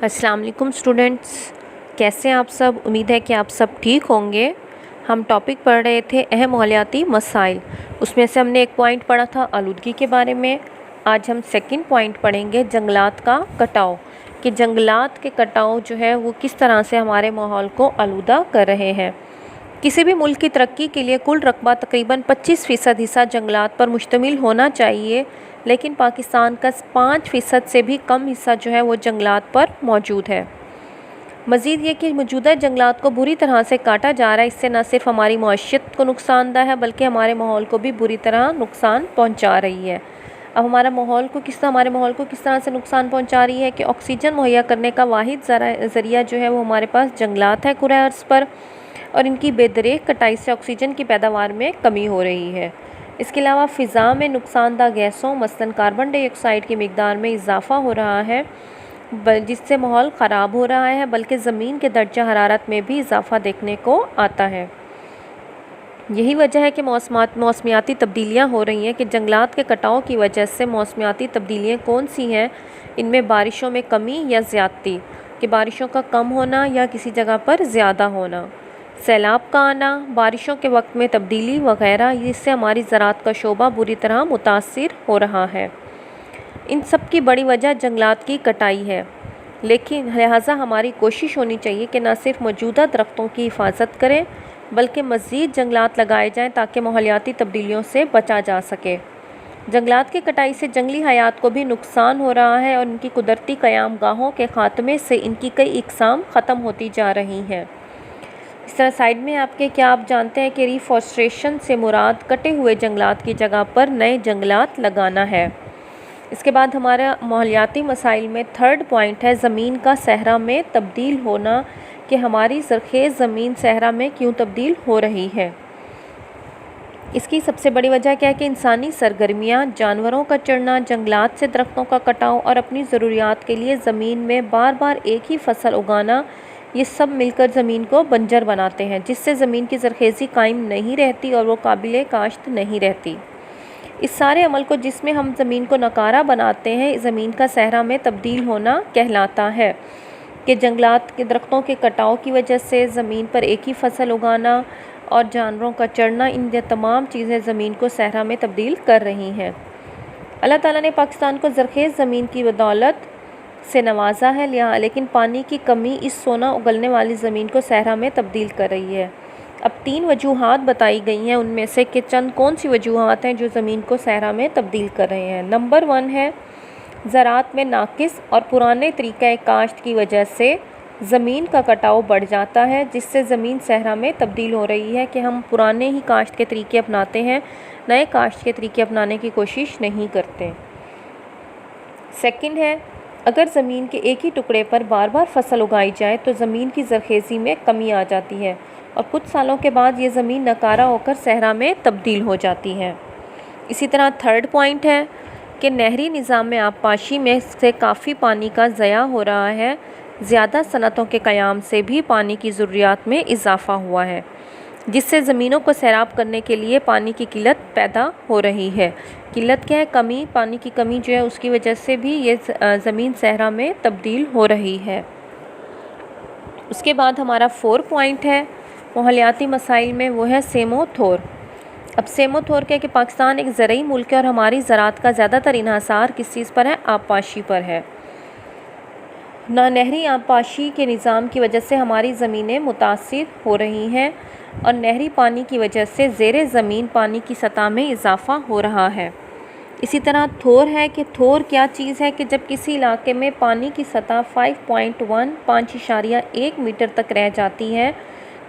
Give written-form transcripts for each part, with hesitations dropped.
अस्सलाम वालेकुम स्टूडेंट्स, कैसे हैं आप सब। उम्मीद है कि आप सब ठीक होंगे। हम टॉपिक पढ़ रहे थे अहम माहौलियाती मसाइल। उसमें से हमने एक पॉइंट पढ़ा था आलूदगी के बारे में। आज हम सेकंड पॉइंट पढ़ेंगे जंगलात का कटाव, कि जंगलात के कटाव जो है वो किस तरह से हमारे माहौल को आलूदा कर रहे हैं। किसी भी मुल्क की तरक्की के लिए कुल रकबा तकरीबन 25% हिस्सा जंगलात पर मुश्तमिल होना चाहिए, लेकिन पाकिस्तान का 5% से भी कम हिस्सा जो है वो जंगलात पर मौजूद है। मज़ीद ये कि मौजूदा जंगलात को बुरी तरह से काटा जा रहा है। इससे न सिर्फ हमारी मईशत को नुकसानदा है बल्कि हमारे माहौल को भी बुरी तरह नुकसान पहुँचा रही है। अब हमारे माहौल को किस तरह से नुकसान पहुँचा रही है कि ऑक्सीजन मुहैया करने का वाहिद ज़रिया जो है वो हमारे पास जंगलात है कुराए अर्ज़ पर, और इनकी बेदरेक कटाई से ऑक्सीजन की पैदावार में कमी हो रही है। इसके अलावा फ़िज़ा में नुकसानदा गैसों मसलन कार्बन डाइऑक्साइड की मिक़दार में इजाफ़ा हो रहा है, जिससे माहौल ख़राब हो रहा है, बल्कि ज़मीन के दर्जा हरारत में भी इजाफ़ा देखने को आता है। यही वजह है कि मौसमियाती तब्दीलियाँ हो रही हैं कि जंगलात के कटाव की वजह से मौसमियाती तब्दीलियाँ कौन सी हैं। इनमें बारिशों में कमी या ज़्यादती, कि बारिशों का कम होना या किसी जगह पर ज़्यादा होना, सैलाब का आना, बारिशों के वक्त में तब्दीली वगैरह, जिससे हमारी ज़राअत का शोबा बुरी तरह मुतासिर हो रहा है। इन सब की बड़ी वजह जंगलात की कटाई है, लेकिन लिहाजा हमारी कोशिश होनी चाहिए कि न सिर्फ मौजूदा दरख्तों की हिफाजत करें बल्कि मज़ीद जंगलात लगाए जाएँ ताकि माहौलियाती तब्दीलियों से बचा जा सके। जंगलात की कटाई से जंगली हयात को भी नुकसान हो रहा है और इनकी कुदरती क़याम गाहों के ख़ात्मे से इनकी कई इक़साम ख़त्म होती जा रही हैं। इस तरह साइड में आपके क्या आप जानते हैं कि रिफॉरेस्टेशन से मुराद कटे हुए जंगलात की जगह पर नए जंगलात लगाना है। इसके बाद हमारा माहौलियाती मसाइल में थर्ड पॉइंट है ज़मीन का सहरा में तब्दील होना, कि हमारी ज़रख़ेज़ ज़मीन सहरा में क्यों तब्दील हो रही है। इसकी सबसे बड़ी वजह क्या है कि इंसानी सरगर्मियाँ, जानवरों का चढ़ना, जंगलात से दरख्तों का कटाव और अपनी ज़रूरियात के लिए ज़मीन में बार बार एक ही फसल उगाना, ये सब मिलकर ज़मीन को बंजर बनाते हैं, जिससे ज़मीन की ज़रख़ेज़ी कायम नहीं रहती और वो काबिल काश्त नहीं रहती। इस सारे अमल को जिसमें हम ज़मीन को नकारा बनाते हैं, ज़मीन का सहरा में तब्दील होना कहलाता है। कि जंगलात के दरख्तों के कटाव की वजह से ज़मीन पर एक ही फसल उगाना और जानवरों का चढ़ना, इन तमाम चीज़ें ज़मीन को सहरा में तब्दील कर रही हैं। अल्लाह ताला ने पाकिस्तान को ज़रख़ेज़ ज़मीन की बदौलत से नवाजा है, लेकिन पानी की कमी इस सोना उगलने वाली ज़मीन को सहरा में तब्दील कर रही है। अब 3 वजूहात बताई गई हैं, उनमें से कि चंद कौन सी वजूहात हैं जो ज़मीन को सहरा में तब्दील कर रहे हैं। नंबर 1 है ज़राअत में नाकिस और पुराने तरीक़े काश्त की वजह से ज़मीन का कटाव बढ़ जाता है, जिससे ज़मीन सहरा में तब्दील हो रही है, कि हम पुराने ही काश्त के तरीक़े अपनाते हैं, नए काश्त के तरीक़े अपनाने की कोशिश नहीं करते। सेकंड है अगर ज़मीन के एक ही टुकड़े पर बार बार फसल उगाई जाए तो ज़मीन की ज़रख़ेज़ी में कमी आ जाती है और कुछ सालों के बाद ये ज़मीन नकारा होकर सहरा में तब्दील हो जाती है। इसी तरह थर्ड पॉइंट है कि नहरी निज़ाम में आबपाशी में से काफ़ी पानी का ज़या हो रहा है। ज़्यादा सनतों के क़याम से भी पानी की ज़रूरियात में इजाफ़ा हुआ है, जिससे ज़मीनों को सैराब करने के लिए पानी की किल्लत पैदा हो रही है। किल्लत क्या है? कमी, पानी की कमी जो है उसकी वजह से भी ये ज़मीन सहरा में तब्दील हो रही है। उसके बाद हमारा 4 पॉइंट है माहौलियाती मसाइल में, वो है सेमो थोर। अब सेमो थोर क्या है कि पाकिस्तान एक ज़रई मुल्क है और हमारी ज़राअत का ज़्यादातर इन्हसार किस चीज़ पर है? आबपाशी पर है। नहरी आबपाशी के निज़ाम की वजह से हमारी ज़मीनें मुतासिर हो रही हैं और नहरी पानी की वजह से ज़ेरे ज़मीन पानी की सतह में इजाफ़ा हो रहा है। इसी तरह थोर है कि थोर क्या चीज़ है कि जब किसी इलाके में पानी की सतह 5.1 मीटर तक रह जाती है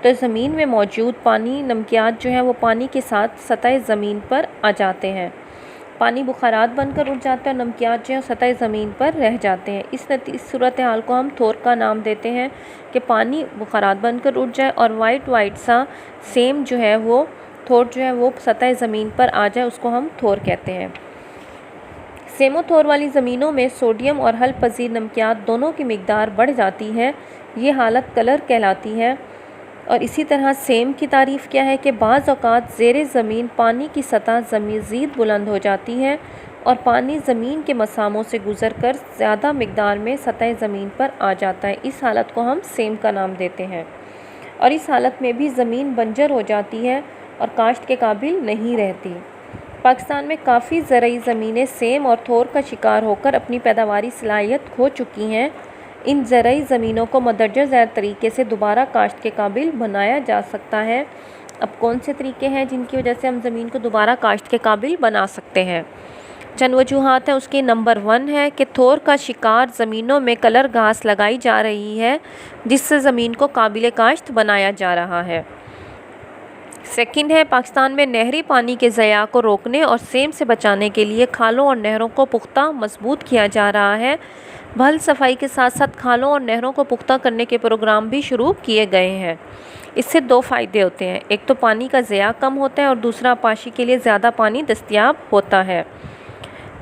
तो ज़मीन में मौजूद पानी नमकियात जो है वो पानी के साथ सतह ज़मीन पर आ जाते हैं। पानी बुखारात बनकर उठ जाते हैं और नमकियात जो है सतह ज़मीन पर रह जाते हैं। इस सूरत हाल को हम थोर का नाम देते हैं, कि पानी बुखारात बनकर उठ जाए और वाइट सा सेम जो है वो थोर जो है वो सतह ज़मीन पर आ जाए, उसको हम थोर कहते हैं। सेमो थोर वाली ज़मीनों में सोडियम और हल पज़ीर नमकियात दोनों की मिक़दार बढ़ जाती है। ये हालत कलर कहलाती है। और इसी तरह सेम की तारीफ़ क्या है कि बाज़ औक़ात ज़ेरे ज़मीन पानी की सतह मज़ीद बुलंद हो जाती है اور پانی زمین کے مساموں سے گزر کر زیادہ مقدار میں سطح زمین پر آ جاتا ہے۔ اس حالت کو ہم سیم کا نام دیتے ہیں، اور اس حالت میں بھی زمین بنجر ہو جاتی ہے اور کاشت کے قابل نہیں رہتی۔ پاکستان میں کافی زرعی زمینیں سیم اور تھور کا شکار ہو کر اپنی پیداواری صلاحیت کھو چکی ہیں۔ ان زرعی زمینوں کو مندرجہ ذیل طریقے سے دوبارہ کاشت کے قابل بنایا جا سکتا ہے۔ اب کون سے طریقے ہیں جن کی وجہ سے ہم زمین کو دوبارہ کاشت کے قابل بنا سکتے ہیں؟ چند وجوہات ہیں اس کی۔ نمبر 1 ہے کہ تھور کا شکار زمینوں میں کلر گھاس لگائی جا رہی ہے، جس سے زمین کو قابل کاشت بنایا جا رہا ہے۔ سیکنڈ ہے، پاکستان میں نہری پانی کے ضیاع کو روکنے اور سیم سے بچانے کے لیے کھالوں اور نہروں کو پختہ مضبوط کیا جا رہا ہے۔ بھل صفائی کے ساتھ ساتھ کھالوں اور نہروں کو پختہ کرنے کے پروگرام بھی شروع کیے گئے ہیں۔ اس سے 2 فائدے ہوتے ہیں، ایک تو پانی کا ضیاع کم ہوتا ہے اور دوسرا پاشی کے لیے زیادہ پانی دستیاب ہوتا ہے۔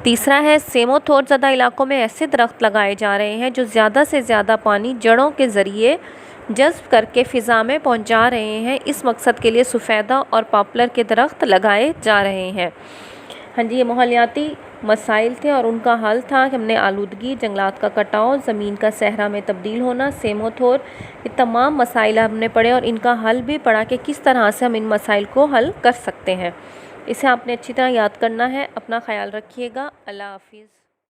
تیسرا ہے، سیم و تھور زدہ علاقوں میں ایسے درخت لگائے جا رہے ہیں جو زیادہ سے زیادہ پانی جڑوں کے ذریعے جذب کر کے فضا میں پہنچا رہے ہیں۔ اس مقصد کے لیے سفیدہ اور پاپلر کے درخت لگائے جا رہے ہیں۔ ہاں جی، یہ ماحولیاتی مسائل تھے اور ان کا حل تھا کہ ہم نے آلودگی، جنگلات کا کٹاؤ، زمین کا صحرا میں تبدیل ہونا، سیم و تھور، یہ تمام مسائل ہم نے پڑھے اور ان کا حل بھی پڑھا کہ کس طرح سے ہم ان مسائل کو حل کر سکتے ہیں۔ اسے آپ نے اچھی طرح یاد کرنا ہے۔ اپنا خیال رکھیے گا۔ اللہ حافظ۔